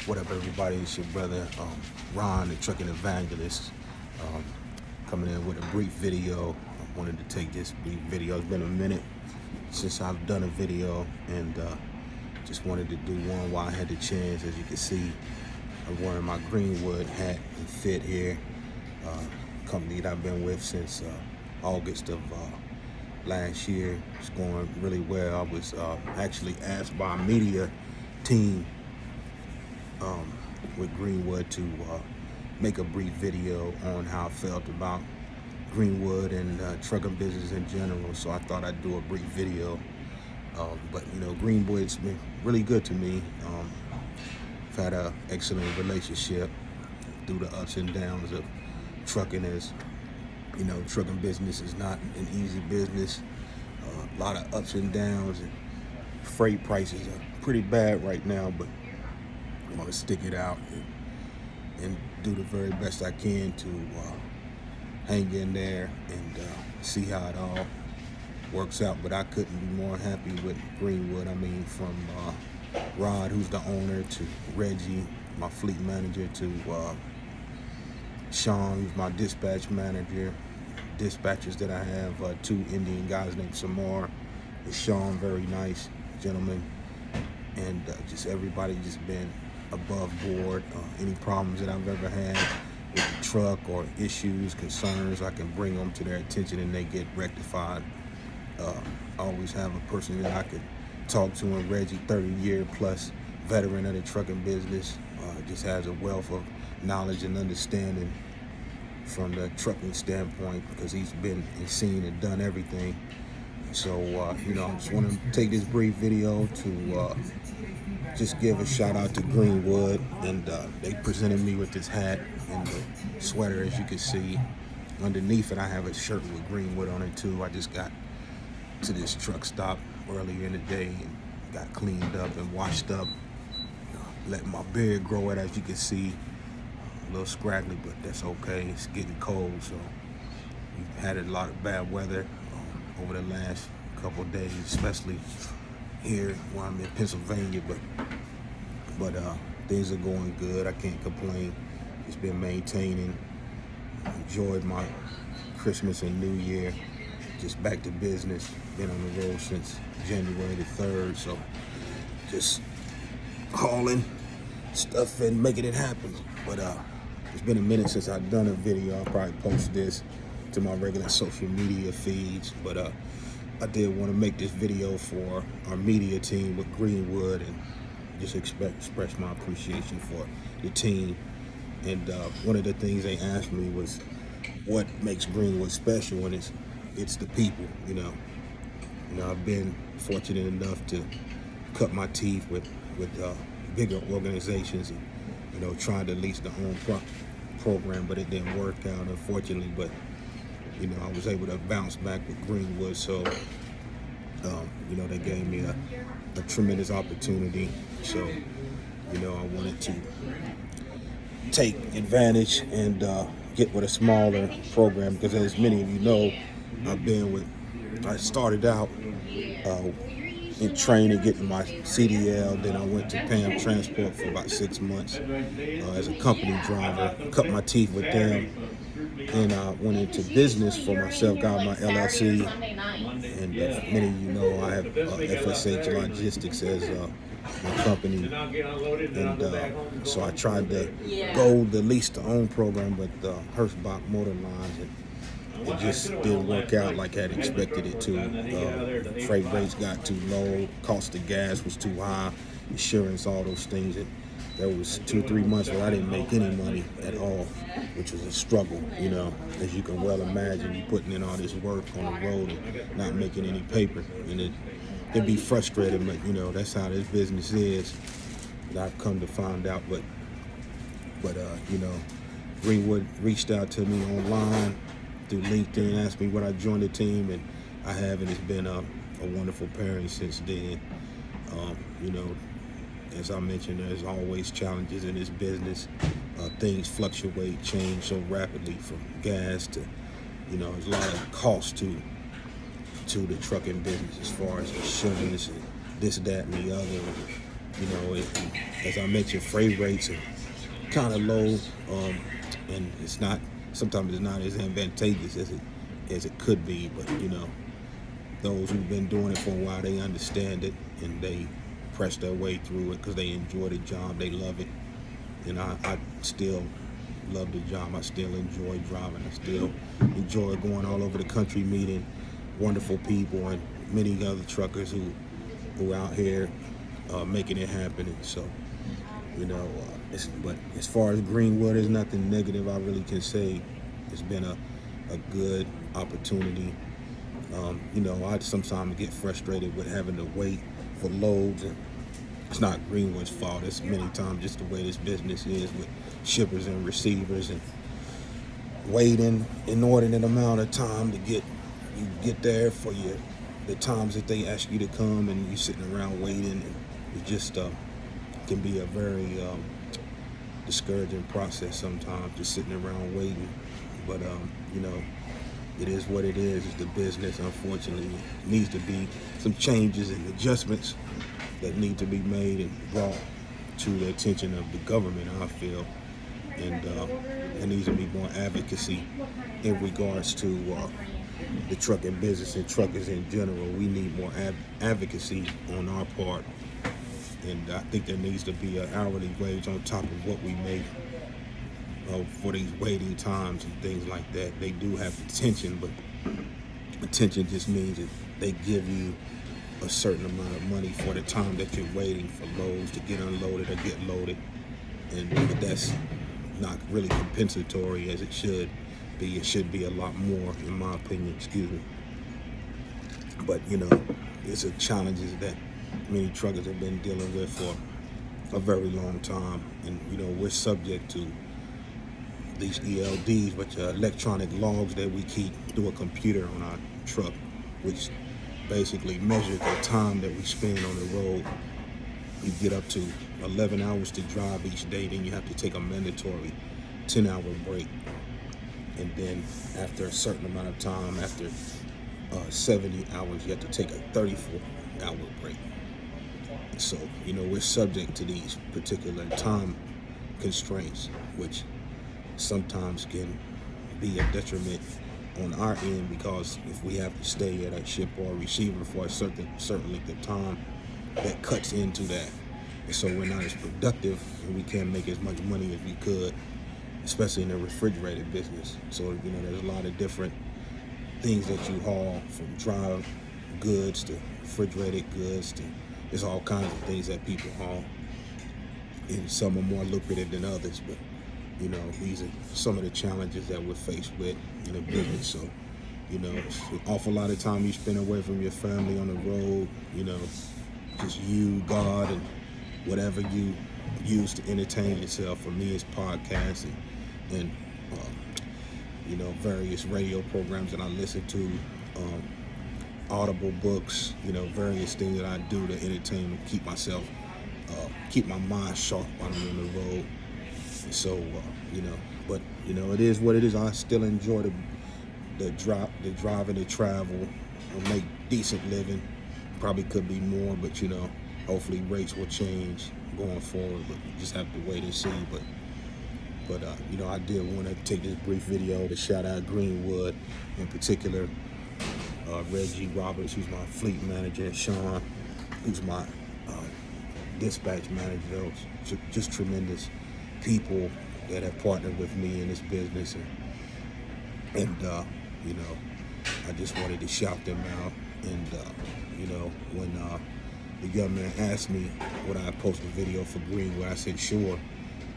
What up, everybody? It's your brother Ron, the trucking evangelist, um, coming in with a brief video. I wanted to take this brief video. It's been a minute since I've done a video, and just wanted to do one while I had the chance. As you can see, I'm wearing my Greenwood hat and fit here, company that I've been with since August of last year. It's going really well. I was actually asked by a media team with Greenwood to make a brief video on how I felt about Greenwood and trucking business in general. So I thought I'd do a brief video. But you know, Greenwood's been really good to me. I've had an excellent relationship through the ups and downs of trucking. As you know, trucking business is not an easy business. A lot of ups and downs, and freight prices are pretty bad right now, but I want to stick it out and do the very best I can to hang in there and see how it all works out. But I couldn't be more happy with Greenwood. I mean, from Rod, who's the owner, to Reggie, my fleet manager, to Sean, who's my dispatch manager. Dispatchers that I have, two Indian guys named Samar and Sean, very nice gentlemen, and just everybody just been above board. Any problems that I've ever had with the truck or issues, concerns, I can bring them to their attention and they get rectified. I always have a person that I could talk to, and Reggie, 30-year plus veteran of the trucking business, just has a wealth of knowledge and understanding from the trucking standpoint, because he's been and seen and done everything. So, you know, I just want to take this brief video to just give a shout out to Greenwood, and they presented me with this hat and the sweater. As you can see underneath it, I have a shirt with Greenwood on it too. I just got to this truck stop earlier in the day and got cleaned up and washed up, let my beard grow out. As you can see, a little scraggly, but that's okay. It's getting cold, so we've had a lot of bad weather over the last couple of days, especially here where I'm in Pennsylvania, but things are going good. I can't complain. Just been maintaining. Enjoyed my Christmas and New Year. Just back to business. Been on the road since January the 3rd, so just hauling stuff and making it happen. But it's been a minute since I've done a video. I'll probably post this to my regular social media feeds, but I did want to make this video for our media team with Greenwood and just express my appreciation for the team. And one of the things they asked me was what makes Greenwood special, and it's the people. You know, I've been fortunate enough to cut my teeth with bigger organizations, and you know, trying to lease the own program, but it didn't work out, unfortunately. But you know, I was able to bounce back with Greenwood, so you know, they gave me a tremendous opportunity. So you know, I wanted to take advantage and get with a smaller program, because as many of you know, I started out in training, getting my CDL. Then I went to PAM Transport for about 6 months as a company driver. Cut my teeth with them, and I went into business for myself. Got my LLC, and many of you know I have FSH Logistics as my company. And so I tried to go the lease to own program with Hirschbach Motor Lines, and it just didn't work out like I had expected it to. The freight rates got too low, cost of gas was too high, insurance, all those things. And there was 2-3 months where I didn't make any money at all, which was a struggle. You know, as you can well imagine, you putting in all this work on the road and not making any paper, and it'd be frustrating. But you know, that's how this business is. And I've come to find out. But you know, Greenwood reached out to me online through LinkedIn, asked me would I join the team, and I have, and it's been a wonderful pairing since then. You know, as I mentioned, there's always challenges in this business. Things fluctuate, change so rapidly, from gas to, you know, there's a lot of cost to the trucking business as far as insurance and this, that, and the other. as I mentioned, freight rates are kind of low, and sometimes it's not as advantageous as it could be. But those who've been doing it for a while, they understand it and they press their way through it because they enjoy the job, they love it. And I still love the job. I still enjoy driving. I still enjoy going all over the country, meeting wonderful people and many other truckers who out here making it happen. And so, but as far as Greenwood, there's nothing negative I really can say. It's been a good opportunity. I sometimes get frustrated with having to wait for loads. And it's not Greenwood's fault. It's many times just the way this business is with shippers and receivers and waiting inordinate amount of time to get there for the times that they ask you to come, and you're sitting around waiting. And it just can be a very discouraging process sometimes, just sitting around waiting. But it is what it is. It's the business. Unfortunately, it needs to be some changes and adjustments that need to be made and brought to the attention of the government, I feel. And there needs to be more advocacy in regards to the trucking business and truckers in general. We need more advocacy on our part. And I think there needs to be an hourly wage on top of what we make for these waiting times and things like that. They do have attention, but attention just means that they give you a certain amount of money for the time that you're waiting for loads to get unloaded or get loaded. But that's not really compensatory as it should be. It should be a lot more, in my opinion, excuse me. But, it's a challenges that many truckers have been dealing with for a very long time. And, we're subject to these ELDs, which are electronic logs that we keep through a computer on our truck, which basically measures the time that we spend on the road. You get up to 11 hours to drive each day, then you have to take a mandatory 10-hour break. And then after a certain amount of time, after 70 hours, you have to take a 34-hour break. So, we're subject to these particular time constraints, which sometimes can be a detriment on our end, because if we have to stay at a ship or a receiver for a certain length of time, that cuts into that. And so we're not as productive and we can't make as much money as we could, especially in the refrigerated business. So, there's a lot of different things that you haul, from dry goods to refrigerated goods to, there's all kinds of things that people haul. And some are more lucrative than others, but these are some of the challenges that we're faced with in the business. So, it's an awful lot of time you spend away from your family on the road, just you, God, and whatever you use to entertain yourself. For me, it's podcasting and various radio programs that I listen to, Audible books, various things that I do to entertain and keep myself, keep my mind sharp while I'm on the road. So, but it is what it is. I still enjoy the driving, the travel, and make decent living. Probably could be more, but hopefully rates will change going forward. But you just have to wait and see. But I did want to take this brief video to shout out Greenwood, in particular, Reggie Roberts, who's my fleet manager, and Sean, who's my dispatch manager. Those just tremendous people that have partnered with me in this business, and I just wanted to shout them out. And when the young man asked me would I post a video for Greenwood, I said sure.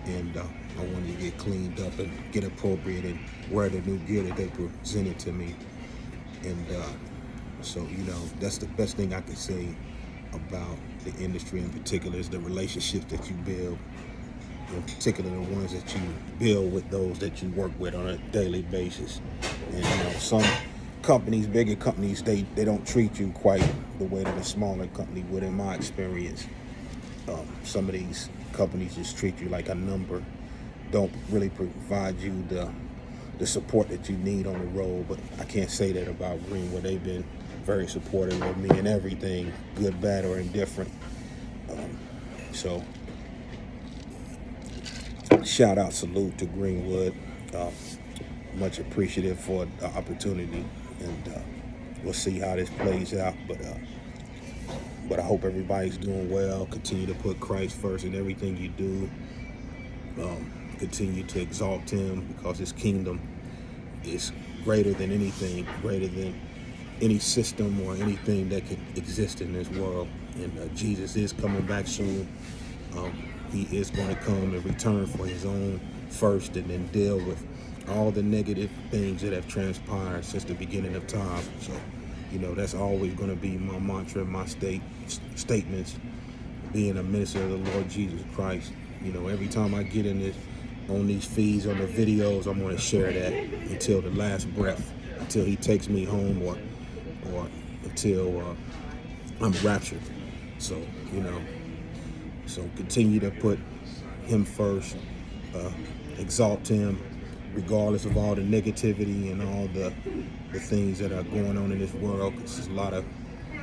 And I wanted to get cleaned up and get appropriate and wear the new gear that they presented to me. And so that's the best thing I could say about the industry in particular, is the relationships that you build, in particular the ones that you build with those that you work with on a daily basis. And some companies, bigger companies, they don't treat you quite the way that a smaller company would, in my experience. Some of these companies just treat you like a number, don't really provide you the support that you need on the road. But I can't say that about Greenwood. They've been very supportive of me in everything, good, bad, or indifferent. So shout out, salute to Greenwood. Much appreciative for the opportunity, and we'll see how this plays out. But I hope everybody's doing well. Continue to put Christ first in everything you do. Continue to exalt him, because his kingdom is greater than anything, greater than any system or anything that could exist in this world. And Jesus is coming back soon. He is going to come and return for his own first, and then deal with all the negative things that have transpired since the beginning of time. So, that's always going to be my mantra, my statements, being a minister of the Lord Jesus Christ. Every time I get in this, on these feeds, on the videos, I'm going to share that until the last breath, until he takes me home, or until I'm raptured. So, so continue to put him first, exalt him, regardless of all the negativity and all the things that are going on in this world, because there's a lot of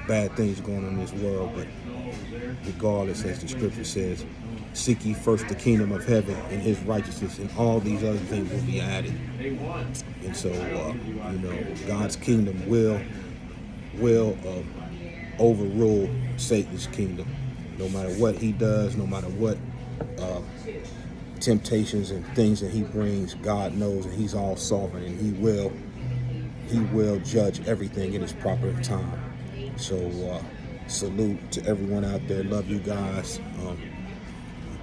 bad things going on in this world. But regardless, as the scripture says, seek ye first the kingdom of heaven and his righteousness, and all these other things will be added. And so, God's kingdom will overrule Satan's kingdom. No matter what he does, no matter what temptations and things that he brings, God knows, and he's all sovereign, and he will judge everything in his proper time. So salute to everyone out there. Love you guys.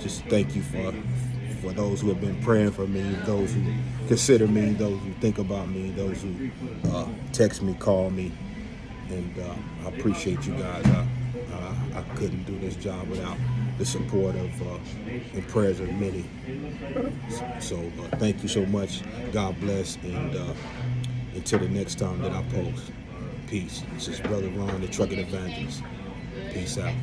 Just thank you for those who have been praying for me, those who consider me, those who think about me, those who text me, call me, and I appreciate you guys. I couldn't do this job without the support of and prayers of many. So thank you so much. God bless, and until the next time that I post, peace. This is Brother Ron, the Trucking Evangelist. Peace out.